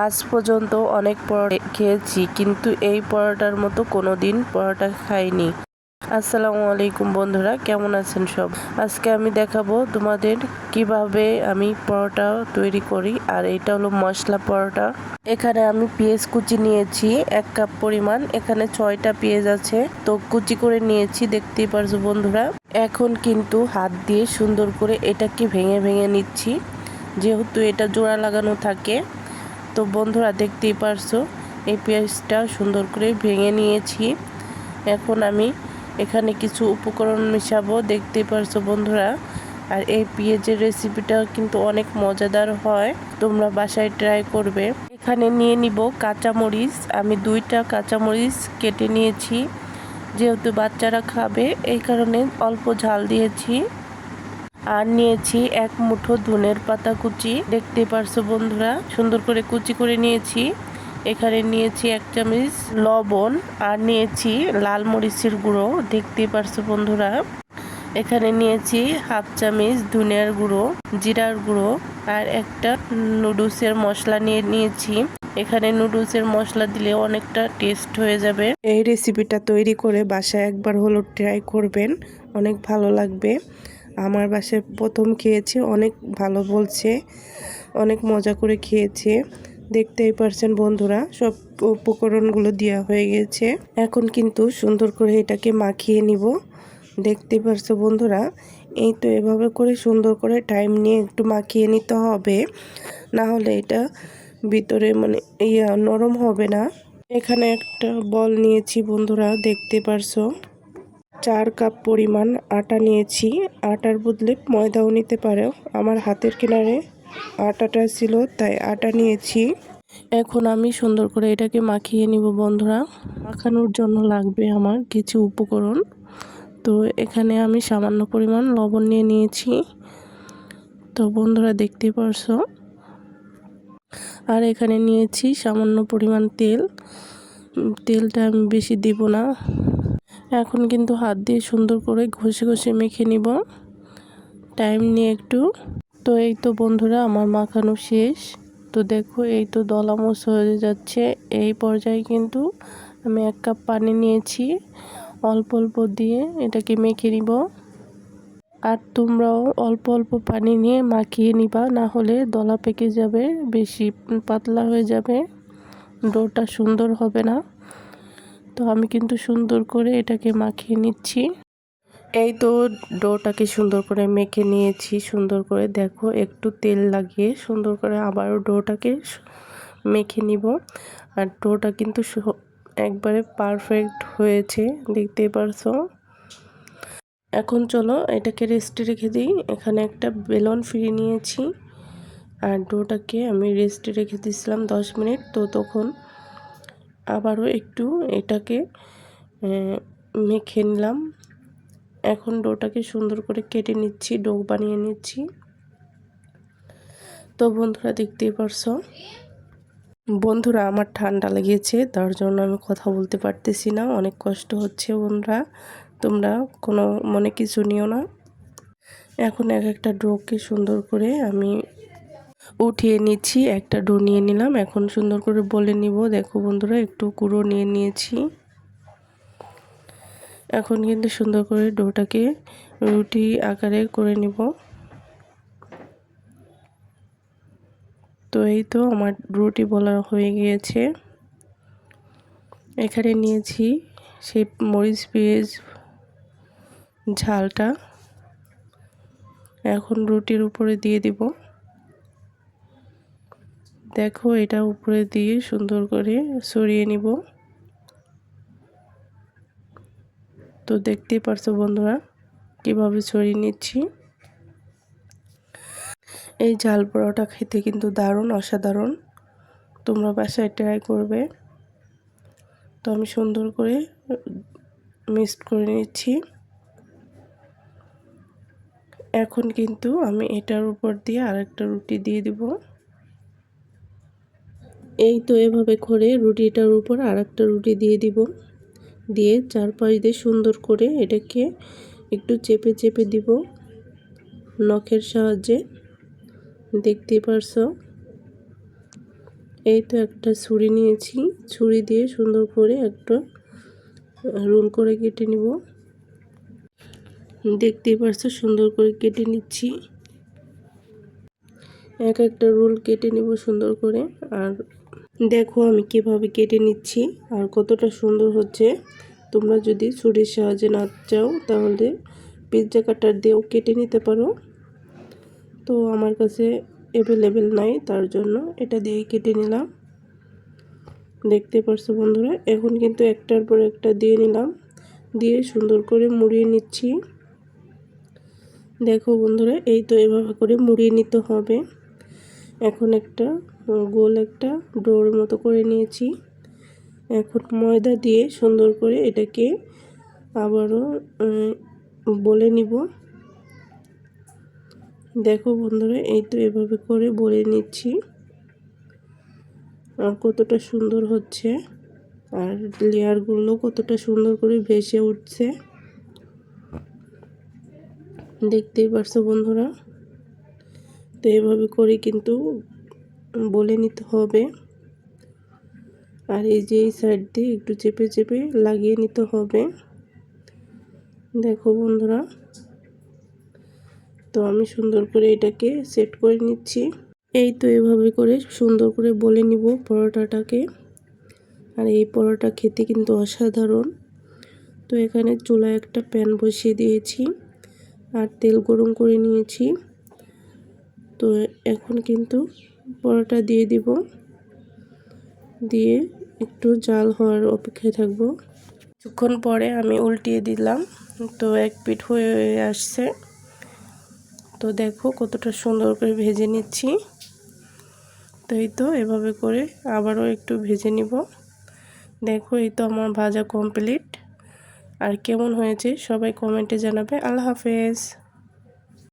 আজ পর্যন্ত অনেক পরোটা খেয়েছি, কিন্তু এই পরোটার মতো কোনোদিন পরোটা খাইনি। আসসালামু আলাইকুম বন্ধুরা, কেমন আছেন সব? আজকে আমি দেখাবো তোমাদের কিভাবে আমি পরোটা তৈরি করি। আর এটা হলো মশলা পরোটা। এখানে আমি পেঁয়াজ কুচি নিয়েছি 1 কাপ পরিমাণ। এখানে 6টা পেঁয়াজ আছে, তো কুচি করে নিয়েছি, দেখতেই পারছো বন্ধুরা। এখন কিন্তু হাত দিয়ে সুন্দর করে এটাকে ভেঙে ভেঙে নিচ্ছি, যেহেতু এটা জোড়া লাগানো থাকে। তো বন্ধুরা দেখতেই পারছো এই পেঁয়াজটা সুন্দর করে ভেঙে নিয়েছি। এখন আমি এখানে কিছু উপকরণ মেশাবো, দেখতেই পারছো বন্ধুরা। আর এই পেঁয়াজের রেসিপিটা কিন্তু অনেক মজাদার হয়, তোমরা বাসায় ট্রাই করবে। এখানে নিয়ে নিব কাঁচামরিচ। আমি 2টা কাঁচামরিচ কেটে নিয়েছি, যেহেতু বাচ্চারা খাবে এই কারণে অল্প ঝাল দিয়েছি। আর নিয়েছি 1 মুঠো ধনের পাতা কুচি, দেখতে পারছো বন্ধুরা, সুন্দর করে কুচি করে নিয়েছি। এখানে নিয়েছি 1 চামচ লবণ, আর নিয়েছি লাল মরিচের গুঁড়ো, দেখতে পারছো বন্ধুরা। এখানে নিয়েছি 1/2 চামচ ধনিয়ার গুঁড়ো, জিরার গুঁড়ো, আর একটা নুডলসের মশলা নিয়েছি। এখানে নুডলসের মশলা দিলে অনেকটা টেস্ট হয়ে যাবে। এই রেসিপিটা তৈরি করে বাসায় একবার হলো ট্রাই করবেন, অনেক ভালো লাগবে। আমার বাসায় প্রথম খেয়েছি, অনেক ভালো বলছে, অনেক মজা করে খেয়েছে। দেখতেই পারছেন বন্ধুরা, সব উপকরণগুলো দেওয়া হয়ে গেছে। এখন কিন্তু সুন্দর করে এটাকে মাখিয়ে নিব, দেখতে পারছো বন্ধুরা। এই তো এভাবে করে সুন্দর করে টাইম নিয়ে একটু মাখিয়ে নিতে হবে, না হলে এটা ভিতরে নরম হবে না। এখানে একটা বল নিয়েছি বন্ধুরা, দেখতে পারছো। 4 কাপ পরিমাণ আটা নিয়েছি, আটার বদলে ময়দাও নিতে পারো। আমার হাতের কিনারে আটাটা ছিল, তাই আটা নিয়েছি। এখন আমি সুন্দর করে এটাকে মাখিয়ে নিব বন্ধুরা। মাখানোর জন্য লাগবে আমার কিছু উপকরণ। তো এখানে আমি সামান্য পরিমাণ লবণ নিয়ে নিয়েছি, তো বন্ধুরা দেখতেই পারছো। আর এখানে নিয়েছি সামান্য পরিমাণ তেল। তেলটা আমি বেশি দিব না। এখন কিন্তু হাত দিয়ে সুন্দর করে ঘষে ঘষে মেখে নিব, টাইম নিয়ে একটু। তো এই তো বন্ধুরা আমার মাখানো শেষ। তো দেখো এই তো দলামোচ হয়ে যাচ্ছে। এই পর্যায়ে কিন্তু আমি 1 কাপ পানি নিয়েছি, অল্প অল্প দিয়ে এটাকে মেখে নিব। আর তোমরাও অল্প অল্প পানি নিয়ে মাখিয়ে নিবা, না হলে দলা পেকে যাবে, বেশি পাতলা হয়ে যাবে, ডোটা সুন্দর হবে না। তো আমি কিন্তু সুন্দর করে এটাকে মাখিয়ে নিচ্ছি। এই তো ডোটাকে সুন্দর করে মেখে নিয়েছি। সুন্দর করে দেখো একটু তেল লাগিয়ে সুন্দর করে আবারও ডোটাকে মেখে নিব। আর ডোটা কিন্তু একবারে পারফেক্ট হয়েছে, দেখতেই পারছো। এখন চলো এটাকে রেস্টে রেখে দিই। এখানে একটা বেলন ফিরিয়ে নিয়েছি, আর ডোটাকে আমি রেস্টে রেখে দিয়েছিলাম 10 মিনিট। তো তখন আবারও একটু এটাকে মেখে নিলাম। এখন ডোটাকে সুন্দর করে কেটে নিচ্ছি, ডো বানিয়ে নিচ্ছি। তো বন্ধুরা দেখতেই পারছো বন্ধুরা, আমার ঠান্ডা লেগেছে, তার জন্য আমি কথা বলতে পারতেছি না, অনেক কষ্ট হচ্ছে বন্ধুরা, তোমরা কোনো মনে কিছু নিও না। এখন একটা ডোকে সুন্দর করে আমি উঠিয়ে নিচ্ছি। একটা ডো নিয়ে নিলাম, এখন সুন্দর করে বলে নিব। দেখো বন্ধুরা, একটু গুঁড়ো নিয়ে নিয়েছি। এখন কিন্তু সুন্দর করে ডোটাকে রুটি আকারে করে নিব। তো এই তো আমার রুটি বলা হয়ে গিয়েছে। এখানে নিয়েছি সেই মরিচ পেঁয়াজ ঝালটা, এখন রুটির উপরে দিয়ে দিব। দেখো এটা উপরে দিয়ে সুন্দর করে ছড়িয়ে নিব। তো দেখতেই পারছো বন্ধুরা কিভাবে ছড়িয়ে নিচ্ছি। এই ঝাল পরোটা খেতে কিন্তু দারুণ, অসাধারণ, তোমরা বাসায় ট্রাই করবে। তো আমি সুন্দর করে মিক্সড করে নিচ্ছি। এখন কিন্তু আমি এটার উপর দিয়ে আরেকটা রুটি দিয়ে দিব। এই তো এভাবে করে রুটিটার উপর আরেকটা রুটি দিয়ে দিব, দিয়ে চারপাশ দিয়ে সুন্দর করে এটাকে একটু চেপে চেপে দিব নখের সাহায্যে, দেখতেই পারছো। এই তো একটা ছুরি নিয়েছি, ছুরি দিয়ে সুন্দর করে একটা রোল করে কেটে নিব। দেখতেই পারছো সুন্দর করে কেটে নিচ্ছি। এক একটা রোল কেটে নিব সুন্দর করে। আর দেখো আমি কিভাবে কেটে নিচ্ছি আর কতটা সুন্দর হচ্ছে। তোমরা যদি ছুরির সাহায্যে না চাও তাহলে পিৎজা কাটার দিয়েও কেটে নিতে পারো। তো আমার কাছে অ্যাভেলেবেল নাই, তার জন্য এটা দিয়েই কেটে নিলাম। দেখতে পারছো বন্ধুরা, এখন কিন্তু একটার পর একটা দিয়ে নিলাম, দিয়ে সুন্দর করে মুড়িয়ে নিচ্ছি। দেখো বন্ধুরা, এই তো এভাবে করে মুড়িয়ে নিতে হবে। এখন একটা গোল একটা ডোর মতো করে নিয়েছি। এখন ময়দা দিয়ে সুন্দর করে এটাকে আবারও বলে নিব। দেখো বন্ধুরা, এই তো এভাবে করে বলে নিচ্ছি। আর কতটা সুন্দর হচ্ছে, আর লেয়ারগুলো কতটা সুন্দর করে ভেসে উঠছে, দেখতেই পারছো বন্ধুরা। তো এভাবে করে কিন্তু বলে নিতে হবে। আর এই যে এই সাইড দিয়ে একটু চেপে চেপে লাগিয়ে নিতে হবে। দেখো বন্ধুরা, তো আমি সুন্দর করে এটাকে সেট করে নিচ্ছি। এই তো এভাবে করে সুন্দর করে বলে নিব পরোটাটাকে। আর এই পরোটা খেতে কিন্তু অসাধারণ। তো এখানে চুলায় একটা প্যান বসিয়ে দিয়েছি আর তেল গরম করে নিয়েছি। তো এখন কিন্তু পরোটা দিয়ে দিব, দিয়ে একটু জাল হওয়ার অপেক্ষায় থাকবো। কিছুক্ষণ পরে আমি উল্টিয়ে দিলাম, তো এক পিঠ হয়ে আসছে। তো দেখো কতটা সুন্দর করে ভেজে নিচ্ছি। তো এই তো এভাবে করে আবারও একটু ভেজে নিব। দেখো এই তো আমার ভাজা কমপ্লিট। আর কেমন হয়েছে সবাই কমেন্টে জানাবে। আল্লাহ হাফেজ।